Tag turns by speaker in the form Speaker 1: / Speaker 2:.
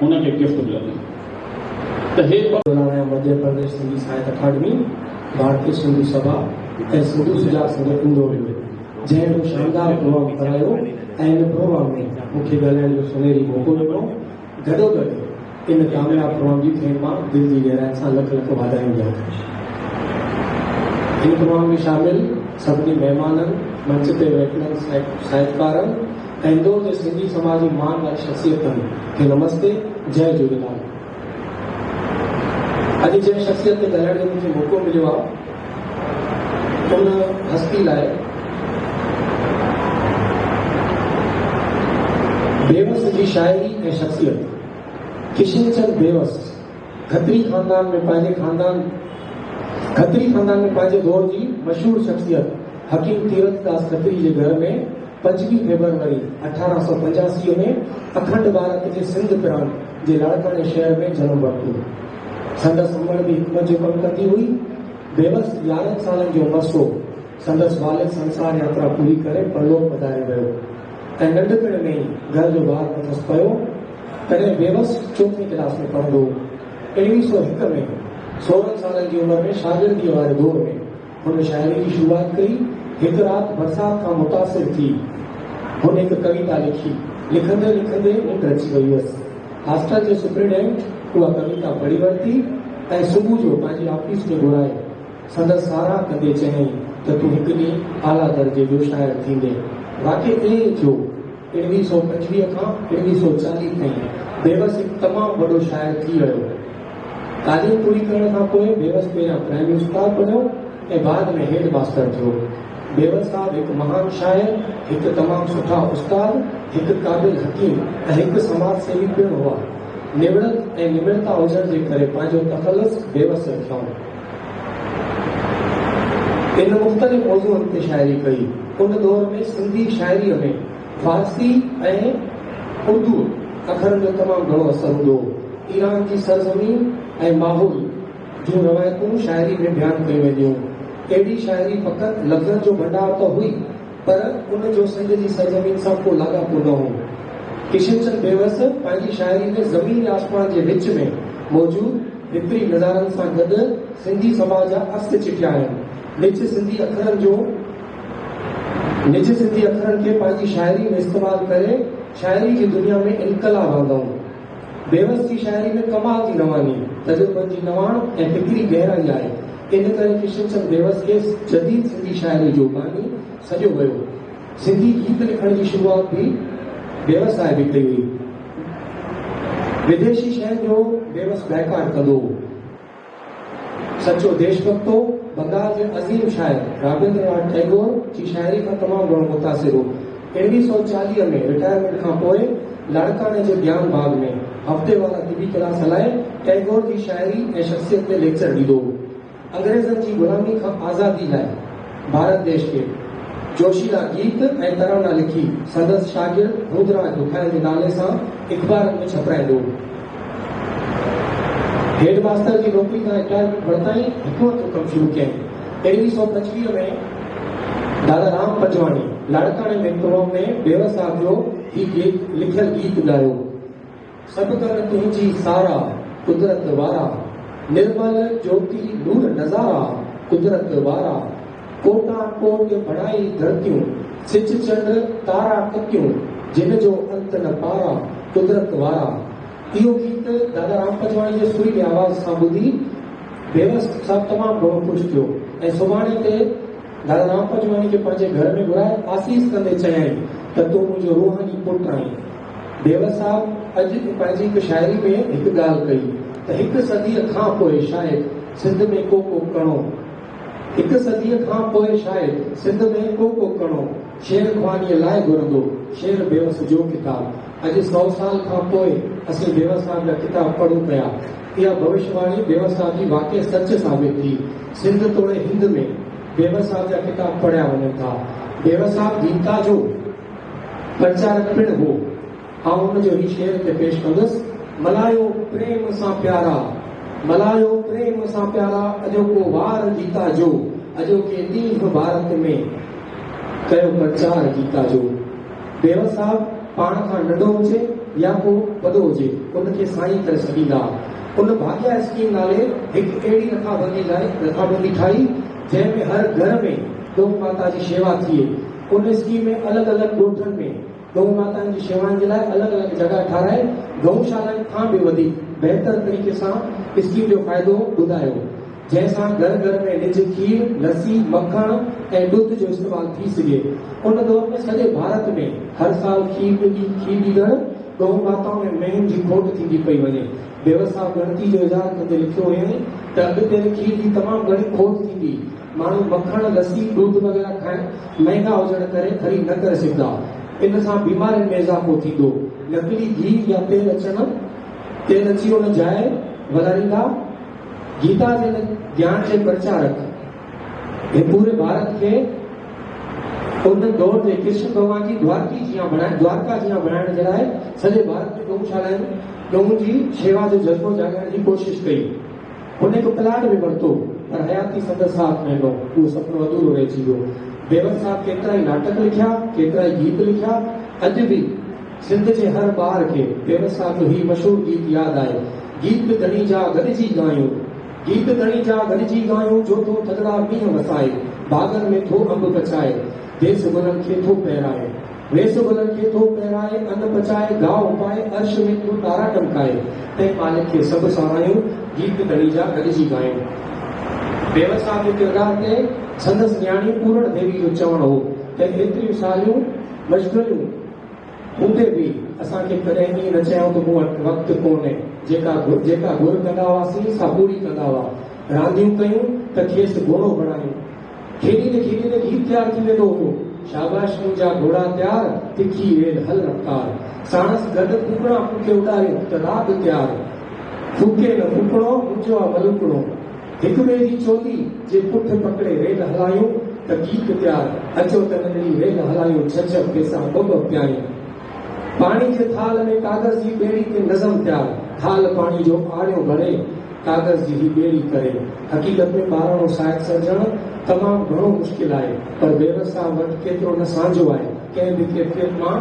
Speaker 1: उनखे गिफ्ट मिलंदी। त हे
Speaker 2: मध्य प्रदेश सिंधी साहित्य अकादमी, भारतीय सिंधु सभा ऐं सिंधु सुजाॻ संघ इंदौर में जंहिं शानदार प्रोग्राम करायो ऐं इन प्रोग्राम में मूंखे ॻाल्हाइण जो सुनहरी मौक़ो मिलियो। गॾोगॾु इन कामयाब प्रोग्राम जी खे मां दिलि जी गहराई सां लख लख वाधायूं ॾियां। इन प्रोग्राम में शामिल सभिनी महिमाननि, मंच ते वेठल साहित्यकारनि ऐं इंदौर जे सिंधी समाज जी मान वारी शख़्सियतनि खे नमस्ते, जय झूलेलाल। अॼु जंहिं शख़्सियत ते ॻाल्हाइण जो मूंखे मौक़ो मिलियो आहे उन हस्ती लाइ बेवस जी शाइरी ऐं शख़्सियत किशन चंद बेवस खत्री खानदान में पंहिंजे दौर जी मशहूर शख़्सियत हकीम तीरथदास खत्री जे घर में 25 फरवरी 1885 में अखंड भारत जे सिंध प्रांत जे लाड़काने शहर में जन्म वरितो। संदसि उमिरि बि हिकमत जो कमु कंदी हुई। बेवस 11 सालनि जो मसो संदसि वालिद संसार यात्रा पूरी करे परलोक पधारे वियो ऐं नंढपण में ई घर जो ॿार संदसि पियो। तॾहिं बेवस 4वीं क्लास में पढ़ंदो। 1901 में 16 सालनि जी उमिरि में शागिर्दी वारे दौर में हुन शाइरी जी शुरूआत कई। हिकु राति बरसाति खां मुतासिर थी हुन हिकु कविता लिखी। लिखंदे लिखंदे निंड अची वई हुअसि। हॉस्टल जे सुप्रिटेंडेंट उहा कविता पढ़ी वरिती ऐं सुबुह जो पंहिंजी ऑफिस में घुराए संदसि साराह कंदे चयईं त तूं हिकु ॾींहुं आला दर्जे जो शाइर थींदे। वाक़ई ईअं थियो। 1925 खां 1940 ताईं बेवस हिकु तमामु वॾो शाइर थी वियो। तालीम पूरी करण खां पोइ बेवस पहिरियां प्राइमरी उस्ताद बणियो ऐं बाद में हेड मास्टर थियो। बेवस साहब हिकु महान शाइर, हिकु तमामु सुठा उस्ताद, हिकु क़ाबिल हकीम ऐं हिकु समाज सेवी पिणु हुआ। निवड़त ऐं निमिरता हुजण जे करे पंहिंजो तख़ल्लुस बेवस रखियो। इन मुख़्तलिफ़ मौज़ूअनि ते शाइरी कई। उन दौर में सिंधी शाइरीअ में फारसी ऐं उर्दू अखरनि जो तमामु घणो असरु हूंदो। ईरान जी सरज़मीन ऐं माहौल जूं रवायतूं शाइरी में बयानु कयूं वेंदियूं। अहिड़ी शाइरी फ़क़ति लफ़्ज़नि जो भंडार त हुई, पर उन जो सिंध जी सरज़मीन सां को लाॻापो न हो। किशन चंद बेवस पंहिंजी शाइरी में ज़मीन आसमान जे विच में मौजूद फितरी नज़ारनि सां गॾु सिंधी समाज जा अक्स चिटिया आहिनि। निज सिंधी अखरनि खे पंहिंजी शाइरी में इस्तेमालु करे शाइरी जी दुनिया में इनकलाब आंदऊं। बेवस जी शाइरी में कमाल जी रवानी, तजुर्बनि जी नवाण ऐं फिक्री गहराई आहे। इन करे किशन चंद बेवस खे जदीद सिंधी शाइरी जो बानी सॼो वियो। सिंधी गीत लिखण जी शुरूआत भी बेवस साहिब कई हुई। विदेशी शहरनि जो बेवस बाइकाट कंदो। सचो देशभक्त हो। बंगाल जे अज़ीम शाइर राबिंद्रनाथ टैगोर जी शाइरी खां तमामु घणो मुतासिर हो। 1940 में रिटायरमेंट खां पोइ लाड़काने जे ज्ञान बाग में हफ़्ते वारा तिबी क्लास हलाए टैगोर जी शाइरी ऐं शख़्सियत ते लेक्चर ॾींदो। अंग्रेज़नि जी ग़ुलामी खां आज़ादी लाइ भारत देश खे जोशीला गीत ऐं तराना लिखी संदसि शागिर्द रुद्रराज दुखाए जे नाले सां अख़बारनि में छपाईंदो। हेड मास्टर जी नौकरी खां रिटायरमेंट वरिताईं हिकमत जो कमु शुरू कयईं। 1925 में दादा राम पंजवाणी लाड़काने में प्रोग्राम में बेवस साहब जो ही लिखियल गीत ॻायो। सभु कर तुंहिंजी सारा कुदरत वारा, निर्मल ज्योति नूर नज़ारा कुदरत वारा, कोटा कोट बणाई धरतियूं, सिच चंड तारा कतियूं, जिन जो अंत न पारा कुदरत वारा। इहो गीत दादा राम पंजवाणी जे सुरीली आवाज़ सां ॿुधी बेवस साहब तमामु घणो ख़ुशि थियो ऐं सुभाणे ते दादा राम पंजवाणी खे पंहिंजे घर में घुराए आसीस कंदे चयाईं त तूं मुंहिंजो रूहानी पुटु आहीं। बेवस साहब अॼु पंहिंजी हिकु शाइरी में हिकु ॻाल्हि कई त हिकु सदीअ खां पोइ शायदि सिंध में को कणो, हिकु सदीअ खां पोइ शायदि सिंध में को कणो शेर ख़्वानीअ लाइ घुरंदो शेर बेवस जो किताब। अॼु 100 साल खां पोइ असीं बेवस साहब जा किताब पढ़ूं पिया। इहा भविष्यवाणी बेवस साहब जी वाक़ई सच साबित थी। सिंध तोड़े हिंद में बेवस साहब जा किताब पढ़िया वञनि था। बेवस साहब गीता जो प्रचारक पिणु हो। आउं हुन जो ही शेर ते पेश कंदुसि। मलायो प्रेम सां प्यारा, मलायो प्रेम सां प्यारा, अॼोको वार गीता जो, अॼोके ॾींहुं भारत में कयो प्रचार गीता जो। बेवस साहब पाण खां नंढो हुजे या को वॾो हुजे उनखे साईं करे छॾींदा। उन भाग्या स्कीम नाले हिकु अहिड़ी रथाबंदी ठाही जंहिंमें हर घर में गौ माता जी शेवा थिए। उन स्कीम में अलॻि अलॻि ॻोठनि में गौ माता जी शेवाउनि जे लाइ अलॻि अलॻि जॻह ठाराए गौशालाउनि खां बि वधीक बहितर तरीक़े सां स्कीम जो फ़ाइदो ॿुधायो, जंहिंसां घर घर में निज खीर, लस्सी, मखण ऐं ॾुध जो इस्तेमालु थी सघे। उन दौर में सॼे भारत में हर साल खीर ॾींदड़ गौ माताउनि में मेहुनि जी खोट थींदी पई वञे। व्यवस्था गणती जो इज़ार कंदे लिखियो हुयईं त अॻिते खीर जी तमामु घणी खोट थींदी। माण्हू मखण, लस्सी, ॾुध वग़ैरह खाइण महांगा हुजण करे ख़रीद न करे सघंदा। इन सां बीमारियुनि में इज़ाफ़ो थींदो। नकली घी या तेल अची उन जाइ वधाईंदा। गीता जे ज्ञान जे प्रचारक हे पूरे भारत खे उन दौर जे कृष्ण भगवान जी द्वारका जीअं बणाइण जे लाइ सॼे भारत में गौशालाउनि गऊ जी शेवा जो जज़्बो जाॻाइण जी कोशिश कई। हुन हिकु प्लाट बि वरितो पर हयाती संदसि साथ में उहो सपनो अधूरो रहिजी वियो। बेवर साहब केतिरा ई नाटक लिखिया, केतिरा ई गीत लिखिया। अॼु बि सिंध जे हर ॿार खे बेवर साहब जो ही मशहूरु गीत यादि आहे। गीत धणी जा गॾिजी गायूं, गीत धणी जा गॾिजी गायूं, जो थो थदड़ा मींहं वसाए, बागन में थो अंब पचाए, देस गुलनि खे थो पहिराए, वेस गुलनि खे थो पहिराए, अन्न पचाए, गाहु पाए, अर्श में थो तारा टमकाए, तंहिं मालिक खे सभु सारायूं, गीत धणी जा गॾिजी गायूं। बेवर साहब जे किरदार ते संदसि न्याणी पूरण देवी जो चवणु हो त एतिरियूं सालियूं मशगूलियूं हूंदे बि असांखे कॾहिं ईअं न चयूं त मूं वटि वक़्तु कोन्हे। जेका गुर कंदा हुआसीं सा पूरी कंदा हुआ। रांदियूं कयूं त खेसि घोड़ो बणायूं। खेॾींदे खेॾींदे गीत तयारु थी वेंदो हो। शाबाश मुंहिंजा घोड़ा तयार, तिखी रेल हल रफ़्तार, साणसि गॾु फूकणा फूके उॾारियो त राग तयार, फूके न फूकणो मुंहिंजो आहे मलुकणो, हिक ॿिए जी चोली जे पुठ पकड़े रेल हलायूं त गीत तयार, अचो त नंढड़ी रेल हलायूं, छह पैसा ॿ पियायूं। पाणी जे थाल में कागज़ जी ॿेड़ी ते नज़म तयार, थाल पाणी जो आड़ियो भरे, कागज़ जी ही ॿेड़ी करे। हक़ीक़त में ॿारहों साहित्य सर्जण तमामु घणो मुश्किल आहे, पर बेवर साहब वटि केतिरो न सांझो आहे कंहिं बि कैफ़ियत मां